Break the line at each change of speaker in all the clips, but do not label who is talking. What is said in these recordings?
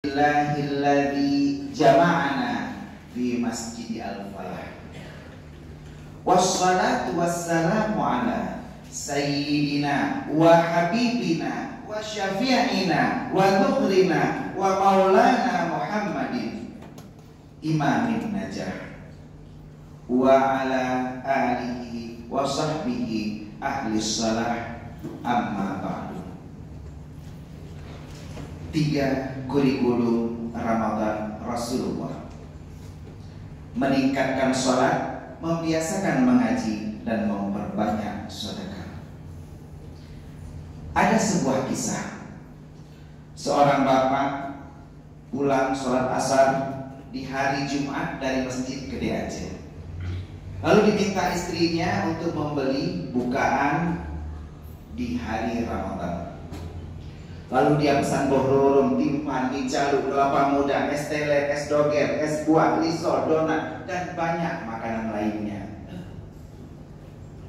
Alhamdulillahilladzi jama'ana fi masjidi al-falah. Wassalatu wassalamu ala sayyidina wa habibina wa syafi'ina wa nurina wa maulana Muhammadin imamin najah wa ala alihi wa sahbihi ahli salah, amma ba'du. 3 kurikulum Ramadan Rasulullah: meningkatkan sholat, membiasakan mengaji, dan memperbanyak sedekah. Ada sebuah kisah, seorang bapak pulang sholat asar di hari Jumat dari masjid Gede Aceh. Lalu diminta istrinya untuk membeli bukaan di hari Ramadan. Lalu dia pesan bohorong, timpan, dicalu, kelapa muda, es teler, es doger, es buah, risol, donat, dan banyak makanan lainnya.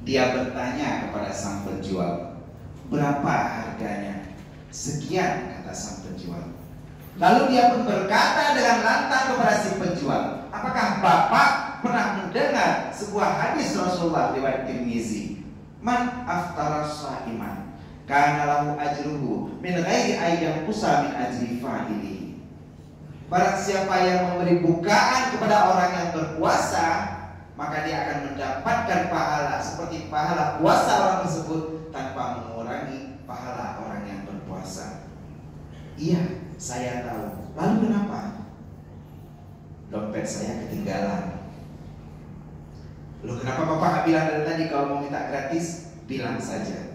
Dia bertanya kepada sang penjual, berapa harganya? Sekian, kata sang penjual. Lalu dia pun berkata dengan lantang kepada si penjual, apakah bapak pernah mendengar sebuah hadis Rasulullah riwayat Tirmizi? Man aftara sha'iman kana lahu ajruhu min ghairi ayyam qusa min ajri fa'ili. Barang siapa yang memberi bukaan kepada orang yang berpuasa, maka dia akan mendapatkan pahala seperti pahala puasa orang tersebut tanpa mengurangi pahala orang yang berpuasa. Iya, saya tahu. Lalu kenapa? Dompet saya ketinggalan. Loh, kenapa bapak bilang dari tadi kalau mau minta gratis? Bilang saja.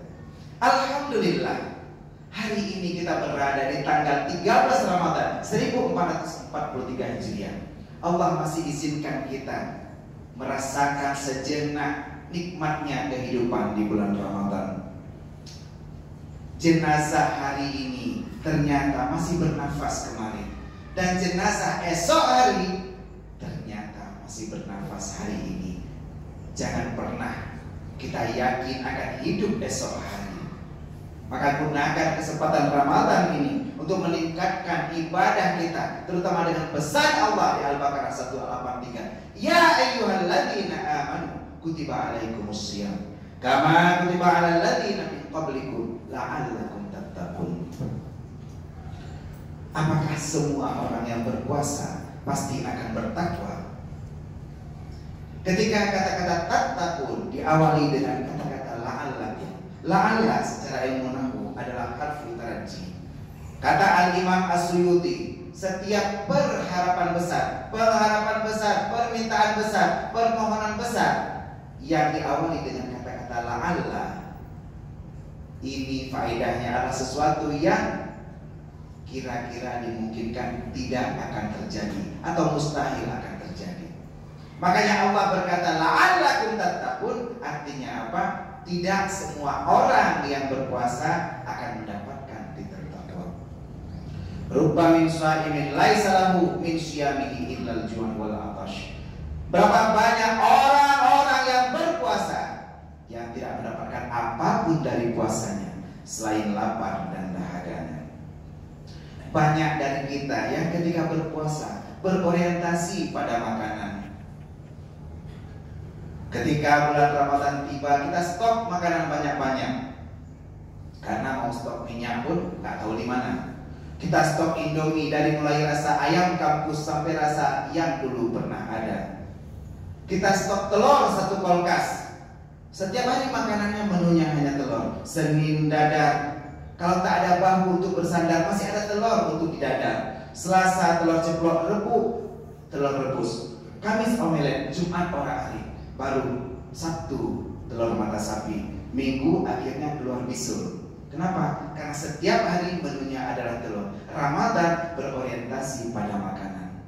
Alhamdulillah, hari ini kita berada di tanggal 13 Ramadan 1443 Hijriah. Allah masih izinkan kita merasakan sejenak nikmatnya kehidupan di bulan Ramadan. Jenazah hari ini ternyata masih bernafas kemarin, dan jenazah esok hari ternyata masih bernafas hari ini. Jangan pernah kita yakin akan hidup esok hari. Maka gunakan kesempatan Ramadan ini untuk meningkatkan ibadah kita, terutama dengan pesan Allah di Al-Baqarah 183. Ya ayyuhalladzina amanu kutiba alaikumus shiyam kama kutiba alal ladzina min qablikum la'allakum tattaqun. Apakah semua orang yang berpuasa pasti akan bertakwa? Ketika kata-kata tattaqun diawali dengan kata-kata la'allakum. La'alla secara ilmu nahwu adalah harfu taraji. Kata Al-Imam As-Suyuti, setiap perharapan besar, permintaan besar, permohonan besar yang diawali dengan kata-kata la'alla, ini faedahnya adalah sesuatu yang kira-kira dimungkinkan tidak akan terjadi atau mustahil akan terjadi. Makanya Allah berkata la'allakum tattaqun, artinya apa? Tidak semua orang yang berpuasa akan mendapatkan taqwa. Rubba min sha'imin laisa lahu min syiyamihi illal ju'an wal 'atash. Berapa banyak orang-orang yang berpuasa yang tidak mendapatkan apapun dari puasanya selain lapar dan dahaganya. Banyak dari kita yang ketika berpuasa berorientasi pada makanan. Ketika bulan Ramadan tiba, kita stok makanan banyak-banyak. Karena mau stok minyak pun nggak tahu di mana. Kita stok Indomie dari mulai rasa ayam kampus sampai rasa yang dulu pernah ada. Kita stok telur 1 kulkas. Setiap hari makanannya menunya hanya telur. Senin dadar. Kalau tak ada bambu untuk bersandar, masih ada telur untuk di dadar. Selasa telur ceplok rebus, telur rebus. Kamis omelet, Jumat orang hari. Baru Sabtu telur mata sapi, Minggu akhirnya telur bisul. Kenapa? Karena setiap hari menunya adalah telur. Ramadan berorientasi pada makanan.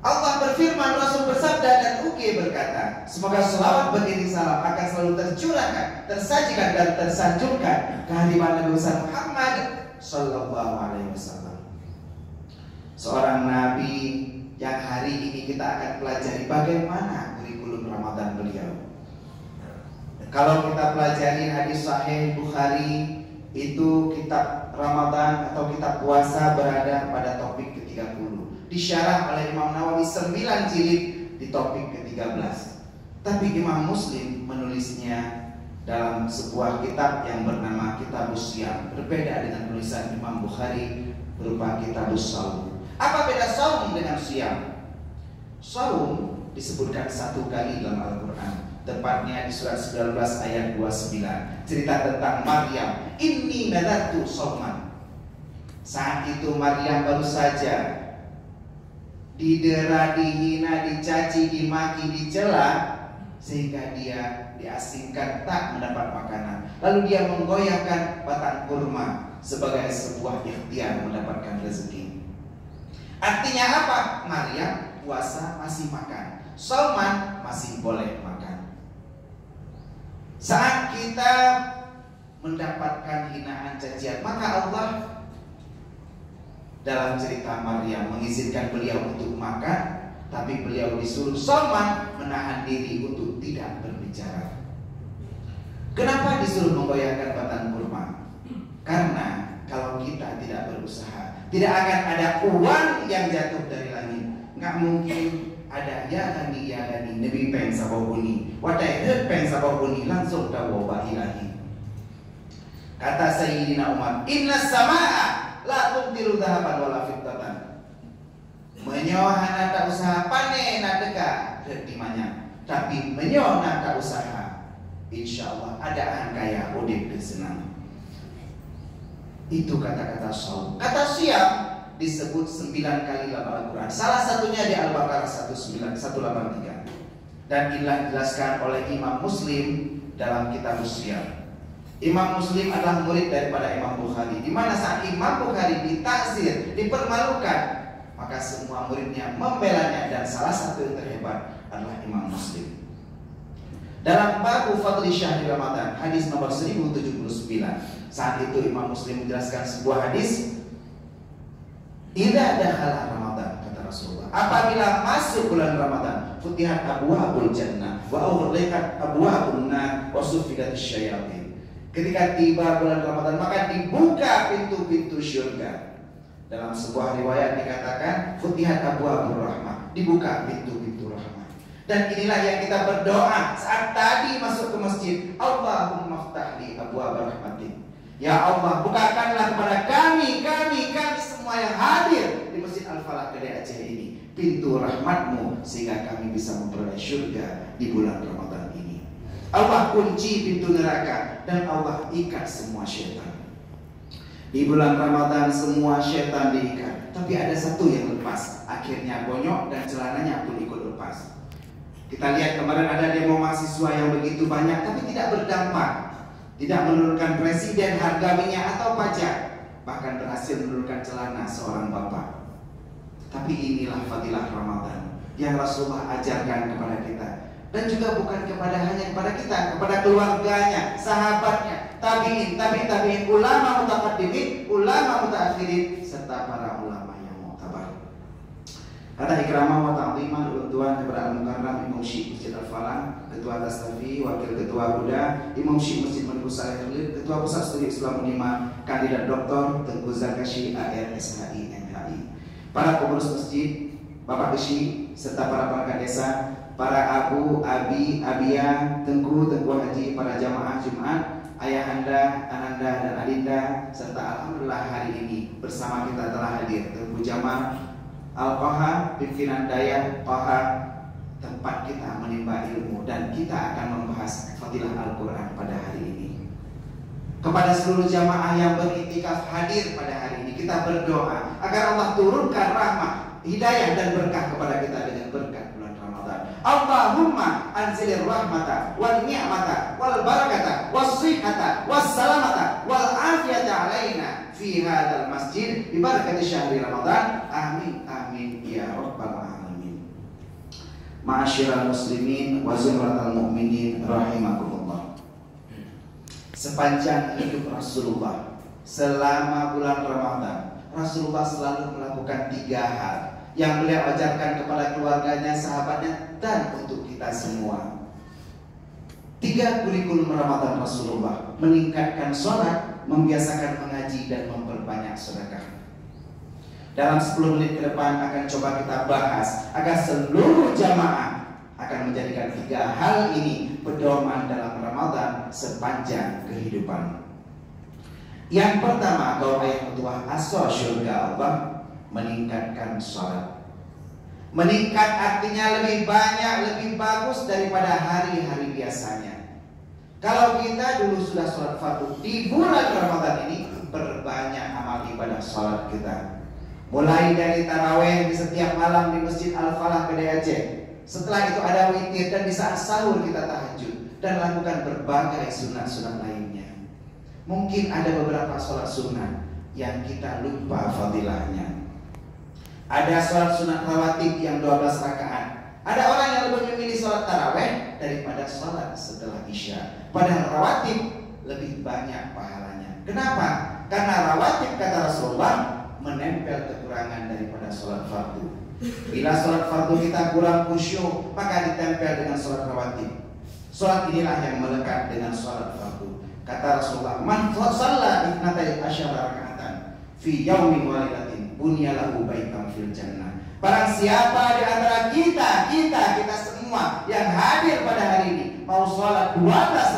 Allah berfirman, Rasul bersabda, dan UK berkata, semoga selawat beriring salam akan selalu tercurahkan, tersajikan, dan tersanjungkan kehadiran Nabi Muhammad Sallallahu Alaihi Wasallam, seorang Nabi yang hari ini kita akan pelajari bagaimana kurikulum Ramadan beliau. Kalau kita pelajari hadis Sahih Bukhari, itu kitab Ramadan atau kitab puasa berada pada topik ke-30. Disyarah oleh Imam Nawawi 9 jilid di topik ke-13. Tapi Imam Muslim menulisnya dalam sebuah kitab yang bernama Kitabus Syiyam, berbeda dengan tulisan Imam Bukhari berupa Kitabus Shaum. Apa beda saum dengan syiyam? Saum disebutkan satu kali dalam Al-Quran, tepatnya di surat 19 ayat 29, cerita tentang Maryam. Inni nadartu sauman. Saat itu Maryam baru saja didera, dihina, dicaci, dimaki, dicela, sehingga dia diasingkan, tak mendapat makanan. Lalu dia menggoyahkan batang kurma sebagai sebuah ikhtiar mendapatkan rezeki. Artinya apa? Maryam puasa masih makan, sauman masih boleh makan. Saat kita mendapatkan hinaan, cacian, maka Allah dalam cerita Maryam mengizinkan beliau untuk makan, tapi beliau disuruh sauman, menahan diri untuk tidak berbicara. Kenapa disuruh menggoyahkan batang kurma? Karena kalau kita tidak berusaha, tidak akan ada uang yang jatuh dari langit. Nggak mungkin ada ya gani Nabi peng sababuni, wadai herd peng sababuni, langsung dawa ilahi. Kata Sayyidina Umar, inna sama'a la tumtiru dhahaban wala fiddatan. Menyohana tak usaha panen adeka redimanya, tapi menyohana tak usaha, insya Allah ada kaya udip dan senang. Itu kata-kata saum. Kata syiyam disebut 9 kali dalam Al-Quran. Salah satunya di Al-Baqarah 183. Dan inilah dijelaskan oleh Imam Muslim dalam kitab Syiyam. Imam Muslim adalah murid daripada Imam Bukhari, di mana saat Imam Bukhari ditakzir, dipermalukan, maka semua muridnya membelanya, dan salah satu yang terhebat adalah Imam Muslim. Dalam bab Fadli Syahri Ramadan, hadis nomor 1079, saat itu Imam Muslim menjelaskan sebuah hadis, idza dakhala Ramadan, kata Rasulullah, apabila masuk bulan Ramadan, futihat abwaabul jannah wa ughliqat abwaabun nar wa suffidatus syayatin. Ketika tiba bulan Ramadan, maka dibuka pintu-pintu syurga. Dalam sebuah riwayat dikatakan futihat abwaabur rahmah, dibuka pintu-pintu rahmat. Dan inilah yang kita berdoa saat tadi masuk ke masjid, Allahumma ftahli abwaab rahmatik. Ya Allah, bukakanlah kepada kami semua yang hadir di Masjid Al-Falah Kedai Aceh ini pintu rahmatmu, sehingga kami bisa memperoleh syurga di bulan Ramadan ini. Allah kunci pintu neraka dan Allah ikat semua syaitan. Di bulan Ramadan semua syaitan diikat, tapi ada satu yang lepas, akhirnya bonyok dan celananya pun ikut lepas. Kita lihat kemarin ada demo mahasiswa yang begitu banyak, tapi tidak berdampak, tidak menurunkan presiden harga minyak atau pajak, bahkan berhasil menurunkan celana seorang bapak. Tapi inilah fadilah Ramadan yang Rasulullah ajarkan kepada kita, dan juga bukan hanya kepada kita, kepada keluarganya, sahabatnya, tabi'in, ulama mutaqaddimin, ulama mutaakhirin, serta para ulama yang mu'tabar. Kata Ikramah wa ta'ziman Tuhan kepada Al-Mukarram Imam Syekh Masjid Al-Falah, Ketua Tastafi, Wakil Ketua Buddha, Imam Syekh Masjid Madu Saleh Khalid, Ketua Pusat Studi Islam Unima, Kandidat Doktor Tengku Zarkashi ARSHI MHI, para pengurus masjid, Bapak Keshi, serta para perangkat desa, para abu, abi, abia, tengku haji, para jamaah Jumat, ayahanda, ananda, dan adinda, serta alhamdulillah hari ini bersama kita telah hadir Tengku Jamal Al-Qaha, pimpinan Dayah Qaha, tempat kita menimba ilmu, dan kita akan membahas fadilah Al-Quran pada hari ini. Kepada seluruh jamaah yang beriktikaf hadir pada hari ini, kita berdoa agar Allah turunkan rahmat, hidayah, dan berkah kepada kita dengan berkat bulan Ramadan. Allahumma anzilir rahmata wal ni'mata wal barakata was sihhata was salamata wal afiyata alaina fi hadzal masjid bi barakati syahri Ramadan. Amin amin ya rabbal alamin. Ma'asyiral muslimin wa zumratal mu'minin rahimakumullah. Sepanjang hidup Rasulullah, selama bulan Ramadan, Rasulullah selalu melakukan 3 hal yang beliau ajarkan kepada keluarganya, sahabatnya, dan untuk kita semua. 3 kurikulum Ramadan Rasulullah: meningkatkan sholat, membiasakan mengaji, dan memperbanyak sedekah. Dalam 10 menit ke depan akan coba kita bahas agar seluruh jamaah akan menjadikan 3 hal ini pedoman dalam Ramadan sepanjang kehidupan. Yang pertama, kalau ayat petuah asal syurga Allah, meningkatkan sholat. Meningkat artinya lebih banyak, lebih bagus daripada hari-hari biasanya. Kalau kita dulu sudah sholat fardu di bulan Ramadan ini, perbanyak amal ibadah sholat kita. Mulai dari taraweh di setiap malam di Masjid Al-Falah Kedai Aceh. Setelah itu ada witir, dan di saat sahur kita tahajud dan lakukan berbagai sunat-sunat lainnya. Mungkin ada beberapa sholat sunat yang kita lupa fadilahnya. Ada sholat sunat rawatib yang 12 rakaat. Ada orang yang lebih memilih sholat taraweh daripada sholat setelah isya. Padahal rawatib lebih banyak pahalanya. Kenapa? Karena rawatib, kata Rasulullah, menempel kekurangan daripada sholat fardu. Bila sholat fardu kita kurang khusyuk, maka ditempel dengan sholat rawatib. Sholat inilah yang melekat dengan sholat fardu. Kata Rasulullah, man shalla itnatai asyara raka'atan fi yaumin walidatin bunyalahu baitan fil jannah. Barang siapa di antara kita semua yang hadir pada hari ini mau sholat 12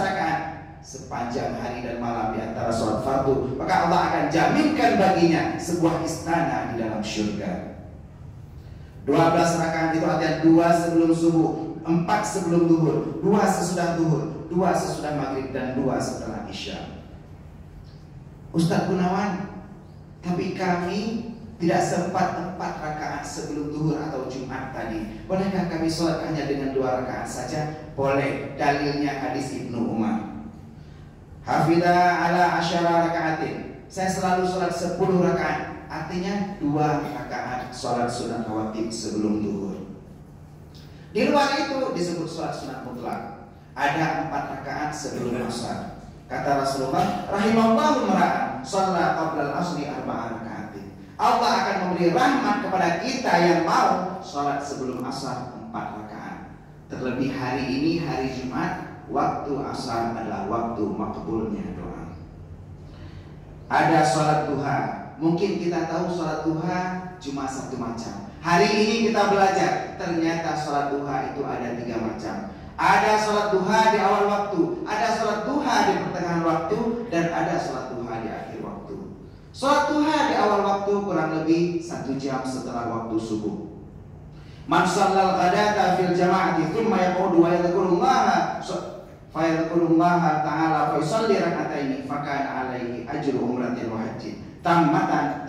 rakaat sepanjang hari dan malam di antara sholat fardu, maka Allah akan jaminkan baginya sebuah istana di dalam syurga. 12 rakaat itu artinya 2 sebelum subuh, 4 sebelum duhur, 2 sesudah duhur, 2 sesudah maghrib, dan 2 setelah isya. Ustaz Gunawan, tapi kami tidak sempat 4 rakaat sebelum duhur atau Jumat tadi. Bolehkah kami sholat hanya dengan 2 rakaat saja? Boleh. Dalilnya hadis Ibnu Umar. Hafidha ala asyara rakaatin. Saya selalu sholat 10 rakaat. Artinya 2 rakaat sholat sunat rawatib sebelum duhur. Di luar itu disebut sholat sunat mutlak. Ada 4 rakaat sebelum asar. Kata Rasulullah, rahimallahu mar'an shalla qabla al-asri 4 rakaatin. Allah akan memberi rahmat kepada kita yang mau sholat sebelum asar 4 rakaat. Terlebih hari ini, hari Jumat, waktu asar adalah waktu makbulnya doa. Ada sholat duha. Mungkin kita tahu sholat duha cuma 1 macam. Hari ini kita belajar, ternyata sholat duha itu ada 3 macam. Ada sholat duha di awal waktu, ada sholat duha di pertengahan waktu, dan ada sholat duha di akhir waktu. Sholat duha di awal waktu kurang lebih 1 jam setelah waktu subuh. Man shallal ghadata fil jama'ati thumma yaqudu wa yadhkurullaha fa ta'ala fa yusalli rak'ataini fakana alaihi ajru umratin wa hajjin tammatan.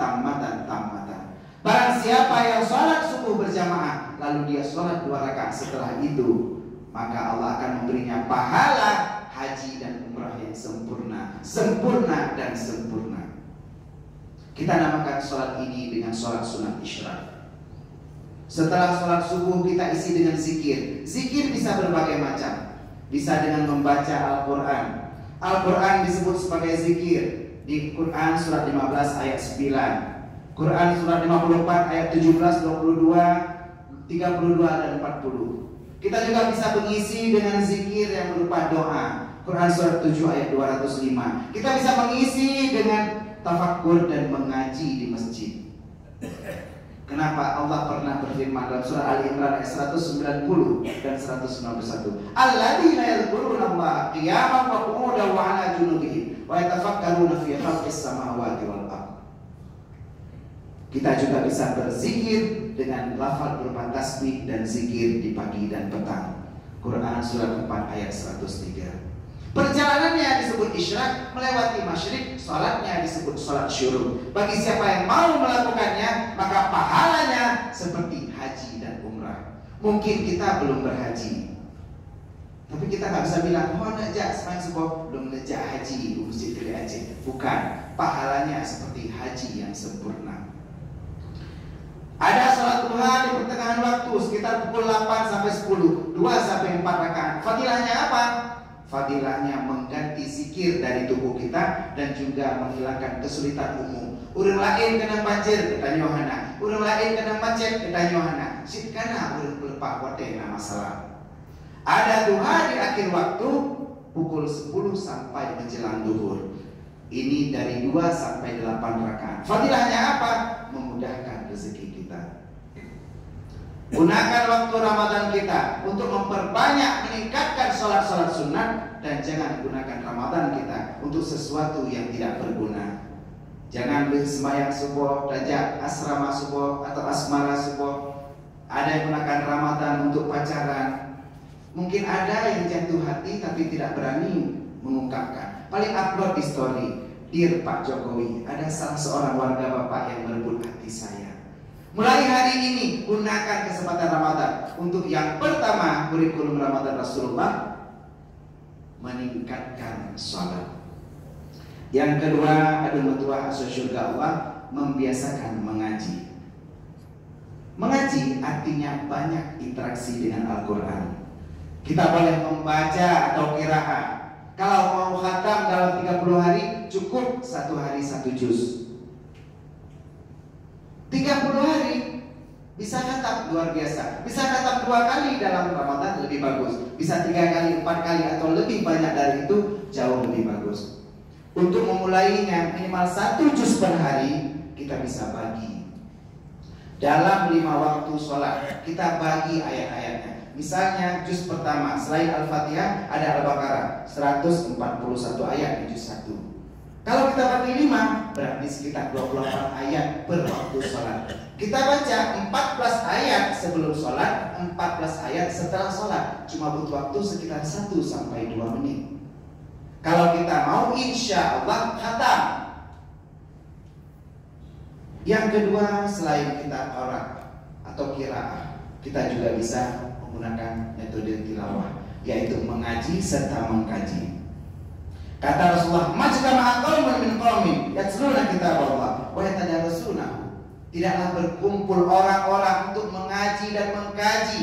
Barang siapa yang sholat subuh berjamaah lalu dia sholat 2 rakaat setelah itu, maka Allah akan memberinya pahala haji dan umrah yang sempurna dan sempurna. Kita namakan sholat ini dengan sholat sunat isyraq. Setelah sholat subuh kita isi dengan zikir. Zikir bisa berbagai macam. Bisa dengan membaca Al-Quran. Al-Quran disebut sebagai zikir. Di Quran surat 15 ayat 9, Quran surat 54 ayat 17, 22, 32 dan 40. Kita juga bisa mengisi dengan zikir yang berupa doa. Quran surat 7 ayat 205. Kita bisa mengisi dengan tafakkur dan mengaji di masjid. Kenapa Allah pernah berfirman dalam surah Ali Imran ayat 190 dan 191, alladzina yadhkuruna Allaha qiyaman wa qu'udan wa 'ala junubihim wa yatafakkaruna fi khalqis samawati wal ardh. Kita juga bisa berzikir dengan lafaz berupa tasbih dan zikir di pagi dan petang. Quran surat 4 ayat 103. Perjalanannya disebut isyraq, melewati masyrik, sholatnya disebut sholat syuruk. Bagi siapa yang mau melakukannya, maka pahalanya seperti haji dan umrah. Mungkin kita belum berhaji, tapi kita nggak bisa bilang, oh najak sepanjang sebuah belum najak haji di Masjid Kedai Aceh. Bukan, pahalanya seperti haji yang sempurna. Ada sholat duha di pertengahan waktu sekitar pukul 8 sampai 10, 2 sampai 4 rakaat. Fadilahnya apa? Fadilahnya mengganti zikir dari tubuh kita dan juga menghilangkan kesulitan umum. Urang lain kena banjir kita nyohana, urang lain kena macet kita nyohana. Sitkana urang pelepak watena masalah. Ada duha di akhir waktu pukul 10 sampai menjelang duhur. Ini dari 2 sampai 8 rakaat. Fadilahnya apa? Memudahkan rezeki kita. Gunakan waktu Ramadan kita untuk memperbanyak, meningkatkan sholat-sholat sunat. Dan jangan gunakan Ramadan kita untuk sesuatu yang tidak berguna. Jangan sembahyang subuh, dajak asrama subuh atau asmara subuh. Ada yang gunakan Ramadan untuk pacaran. Mungkin ada yang jatuh hati tapi tidak berani mengungkapkan. Paling upload di story, "Dear Pak Jokowi, ada salah seorang warga Bapak yang merebut hati saya." Mulai hari ini gunakan kesempatan Ramadan untuk yang pertama, kurikulum Ramadan Rasulullah, meningkatkan sholat. Yang kedua, adu mutuah asal surga Allah, membiasakan mengaji. Mengaji artinya banyak interaksi dengan Al-Quran. Kita boleh membaca atau qiraah. Kalau mau khatam dalam 30 hari, cukup 1 hari 1 juz. 30 hari bisa khatam, luar biasa. Bisa khatam 2 kali dalam Ramadan, lebih bagus. Bisa 3 kali, 4 kali atau lebih banyak dari itu, jauh lebih bagus. Untuk memulainya minimal 1 juz per hari, kita bisa bagi dalam 5 waktu sholat. Kita bagi ayat-ayatnya. Misalnya juz pertama selain Al-Fatihah ada Al-Baqarah 141 ayat di juz 1. Kalau kita bagi 5, berarti sekitar 28 ayat per waktu sholat. Kita baca 14 ayat sebelum sholat, 14 ayat setelah sholat. Cuma butuh waktu sekitar 1 sampai 2 menit. Kalau kita mau, insya Allah khatam. Yang kedua, selain kita qiraah atau qiraah, kita juga bisa menggunakan metode tilawah, yaitu mengaji serta mengkaji. Kata Rasulullah, "Majtama'a qaumun min qaumin yatluna kitaballah wa yatadarasunahu." Tidaklah berkumpul orang-orang untuk mengaji dan mengkaji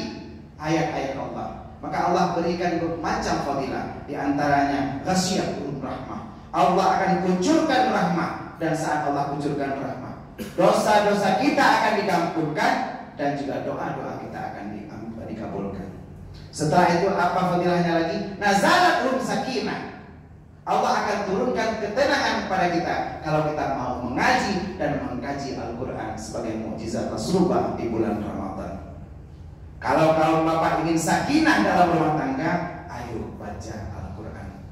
ayat-ayat Allah. Maka Allah berikan bermacam fadilah. Di antaranya ghasyiyatuhum rahmah. Allah akan kucurkan rahmah, dan saat Allah kucurkan rahmah, dosa-dosa kita akan dikampunkan dan juga doa-doa kita akan dikabulkan. Setelah itu apa fadilahnya lagi? Nazalatul sakinah. Allah akan turunkan ketenangan kepada kita kalau kita mau mengaji dan mengkaji Al-Quran sebagai mukjizat Rasulullah di bulan Ramadan. Kalau kaum bapak ingin sakinah dalam rumah tangga, ayo baca Al-Quran.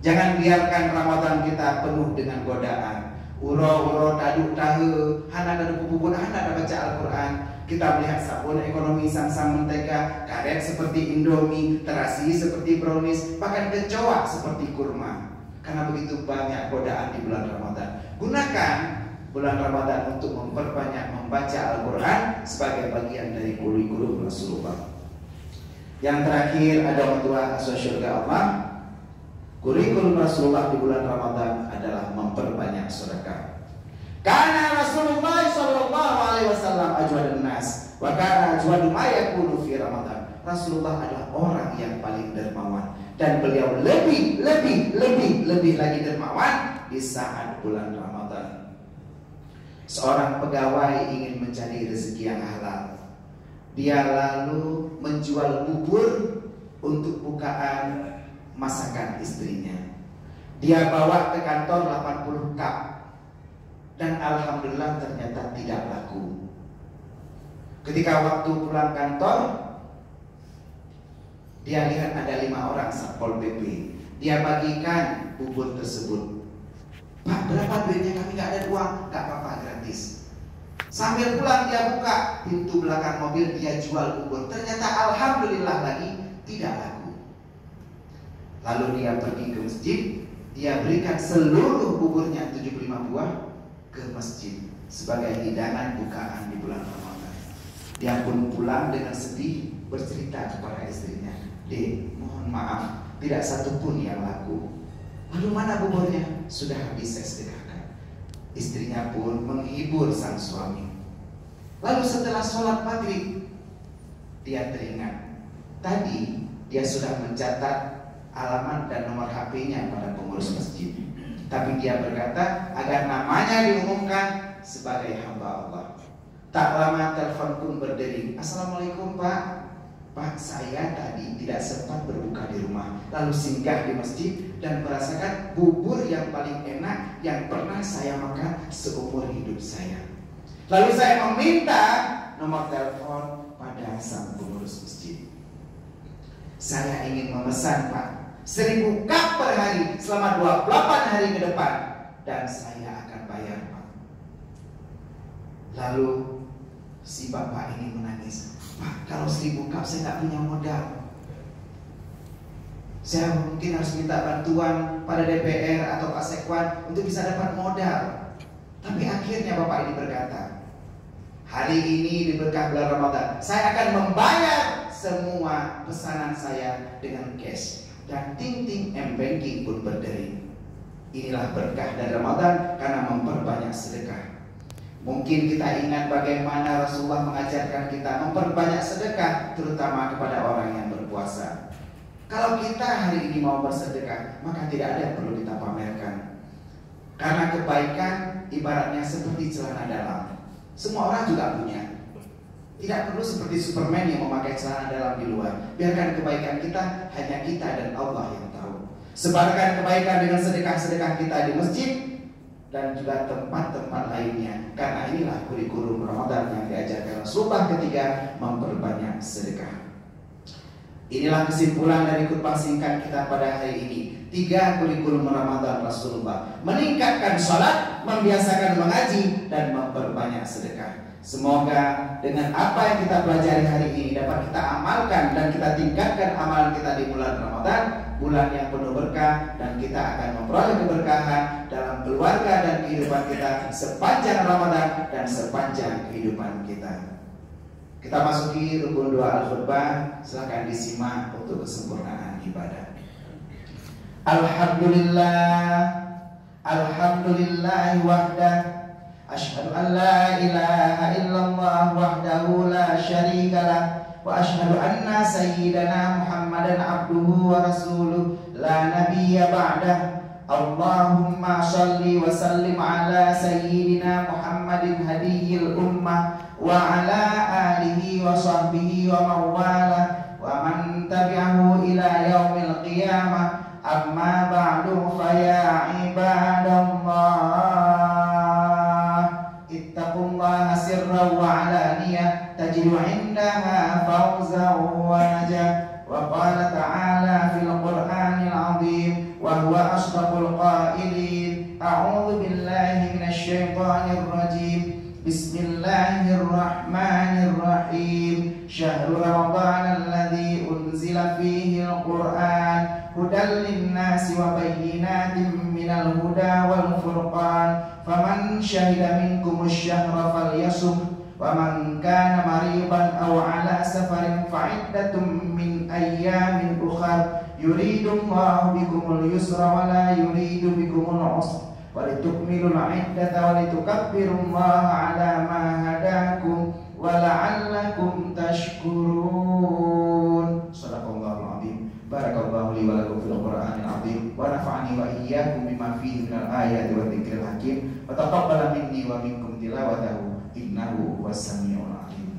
Jangan biarkan Ramadan kita penuh dengan godaan. Uro-uro daduk tahu, hana daduk bubun, hana baca Al-Quran. Kita melihat sabun ekonomi, sang-sang mentega, karet seperti Indomie, terasi seperti brownies, bahkan kecoa seperti kurma. Karena begitu banyak godaan di bulan Ramadan. Gunakan bulan Ramadan untuk memperbanyak membaca Al-Quran sebagai bagian dari kurikulum Rasulullah. Yang terakhir ada mutuah asal surga Allah. Kurikulum Rasulullah di bulan Ramadan adalah memperbanyak sedekah. Karena Rasulullah sallallahu alaihi wasallam ajwadun nas wa kana ajwadu ma yakunu fi Ramadan. Rasulullah adalah orang yang paling dermawan, dan beliau lebih lagi dermawan di saat bulan Ramadan. Seorang pegawai ingin mencari rezeki yang halal. Dia lalu menjual bubur untuk bukaan masakan istrinya. Dia bawa ke kantor 80 cup. Dan alhamdulillah ternyata tidak laku. Ketika waktu pulang kantor, dia lihat ada 5 orang Satpol PP. Dia bagikan bubur tersebut. "Pak, berapa duitnya? Kami gak ada uang." "Gak apa-apa, gratis." Sambil pulang dia buka pintu belakang mobil, dia jual bubur. Ternyata alhamdulillah lagi tidak laku. Lalu dia pergi ke masjid. Dia berikan seluruh buburnya 75 buah ke masjid sebagai hidangan bukaan di bulan Ramadan. Dia pun pulang dengan sedih bercerita kepada istrinya, "Dek, mohon maaf, tidak satu pun yang laku." "Lalu mana buburnya?" "Sudah habis saya sedekahkan." Istrinya pun menghibur sang suami. Lalu setelah sholat maghrib, dia teringat tadi dia sudah mencatat alamat dan nomor HP-nya pada pengurus masjid. Tapi dia berkata agar namanya diumumkan sebagai hamba Allah. Tak lama telepon pun berdering. "Assalamualaikum Pak. Pak, saya tadi tidak sempat berbuka di rumah, lalu singgah di masjid. dan merasakan bubur yang paling enak yang pernah saya makan seumur hidup saya. Lalu saya meminta nomor telepon pada sang pengurus masjid. Saya ingin memesan, Pak, 1000 cup per hari selama 28 hari ke depan, dan saya akan bayar, Pak. Lalu si bapak ini menangis. Pak, kalau 1000 cup saya nggak punya modal. Saya mungkin harus minta bantuan pada DPR atau Pak Sekwan untuk bisa dapat modal. Tapi akhirnya bapak ini berkata, hari ini di berkah bulan Ramadan, saya akan membayar semua pesanan saya dengan cash. Dan ting-ting M-Banking pun berdering. Inilah berkah dari Ramadan karena memperbanyak sedekah. Mungkin kita ingat bagaimana Rasulullah mengajarkan kita memperbanyak sedekah, terutama kepada orang yang berpuasa. Kalau kita hari ini mau bersedekah, maka tidak ada yang perlu kita pamerkan. Karena kebaikan ibaratnya seperti celana dalam. Semua orang juga punya. Tidak perlu seperti Superman yang memakai celana dalam di luar. Biarkan kebaikan kita hanya kita dan Allah yang tahu. Sebarkan kebaikan dengan sedekah-sedekah kita di masjid dan juga tempat-tempat lainnya. Karena inilah kurikulum Ramadan yang diajarkan Rasulullah ketika memperbanyak sedekah. Inilah kesimpulan dari khutbah singkat kita pada hari ini. 3 kurikulum Ramadan Rasulullah: meningkatkan sholat, membiasakan mengaji, dan memperbanyak sedekah. Semoga dengan apa yang kita pelajari hari ini dapat kita amalkan dan kita tingkatkan amalan kita di bulan Ramadan, bulan yang penuh berkah, dan kita akan memperoleh keberkahan dalam keluarga dan kehidupan kita sepanjang Ramadan dan sepanjang kehidupan kita. Kita masuki rukun doa al-khutbah. Silakan disimak untuk kesempurnaan ibadah. Alhamdulillah, alhamdulillah wahdah, asyhadu an la ilaha illallah wahdahu la syarikalah, wa asyhadu anna sayyidana Muhammadan abduhu wa rasuluh la nabiyya ba'dah. Allahumma salli wa sallim ala sayyidina Muhammadin hadiyil ummah wa ala alihi wa sahbihi wa mawala wa man tabi'ahu ila yaumil qiyamah. Amma ba'du fa ya ibadallah, ittaqullaha sirran wa alaniyah tajidu indaha fawzan wa najah. Wa qala ta'ala fil Qur'anil 'azim wa huwa asdaqul qailin. A'udzu billahi minasy syaithanir rajim. Bismillahirrahmanirrahim. Syahrul Ramadan alladzi unzila fihi al-Qur'an hudan lin-nasi wa bayyinatin minal huda wal furqan. Faman syahida minkumusy syahra falyasum wa man kana mariban aw ala safarin fa'iddatun min ayyamin ukhra. Yuridullahu bikumul yusra wa la yuridu bikumul usra walitukmilul iddata walitukabbirullaha ala ma hadakum wa la'allakum tashkurun. Shadaqallahul azim. Barakallahu li wa lakum fil Qur'anil azim wa nafa'ani wa iyyakum bima fihi minal ayati wa dzikril hakim wa taqabbala minni wa minkum tilawatahu innahu was-sami'ul alim.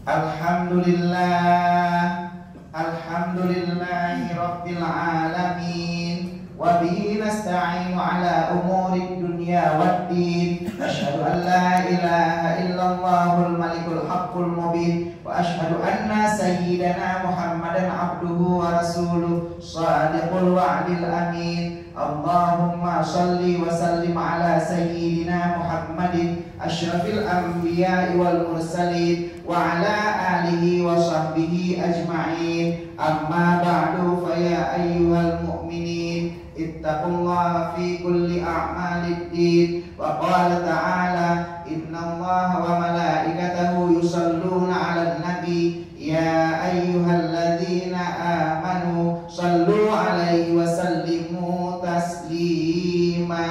Alhamdulillah, alhamdulillahi rabbil alamin, wa bihi nasta'inu ala umuri dunya waddin. Asyhadu an la ilaha illallahul malikul haqqul mubin, wa asyhadu anna sayyidana Muhammadan abduhu wa rasuluh shadiqul wa'dil amin. Allahumma salli wa sallim ala sayyidina Muhammadin asyrafil anbiya'i wal mursalin wa ala alihi wa sahbihi ajma'in. Amma ba'du fa ya ayyuhal mu'minin ittaqullaha fi kulli a'malid din. Wa qala ta'ala innallaha wa malaikatahu yusalluna 'alan nabi ya ayyuhalladzina amanu sallu 'alaihi wa sallimu taslima.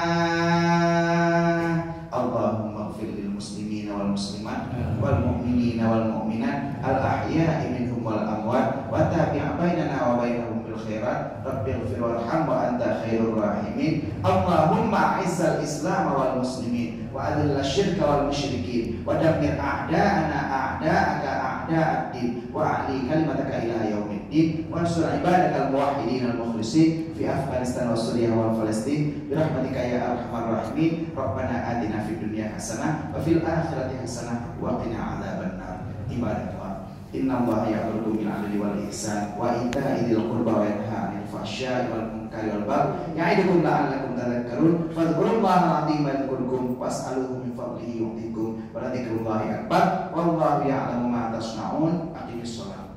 Allahumma ighfir lil muslimina wal muslimat wal mu'minina wal mu'minat al ahya'i minhum wal amwat wa tabi' bainana wa bainahum bil khairat rabbighfir warham wa anta khairur rahimin. Allahumma a'izzal Islam wal muslimin wa adhil syirka wal musyrikin wa dammir a'da'ana a'da'aka a'da'ad-din wa a'li kalimataka ila yaumiddin wa ansur ibadakal muwahhidin al mukhlisin fi Afghanistan wa Suriah wal Palestin bi rahmatika ya arhamar rahimin. Rabbana atina fid dunya hasanah wa fil akhirati hasanah wa qina adzabannar. Ibadallah, innallaha ya'muru bil 'adli wal ihsan wa ita'i dzil qurba wa yanha 'anil fahsya'i wal munkari wal baghi ya'idukum la'allakum tadhakkarun. Fadhkurullaha 'azima yadhkurkum was'aluhu min fadlihi yu'tikum wa la dzikrullahi akbar wallahu ya'lamu ma tasna'un. Aqimis shalah.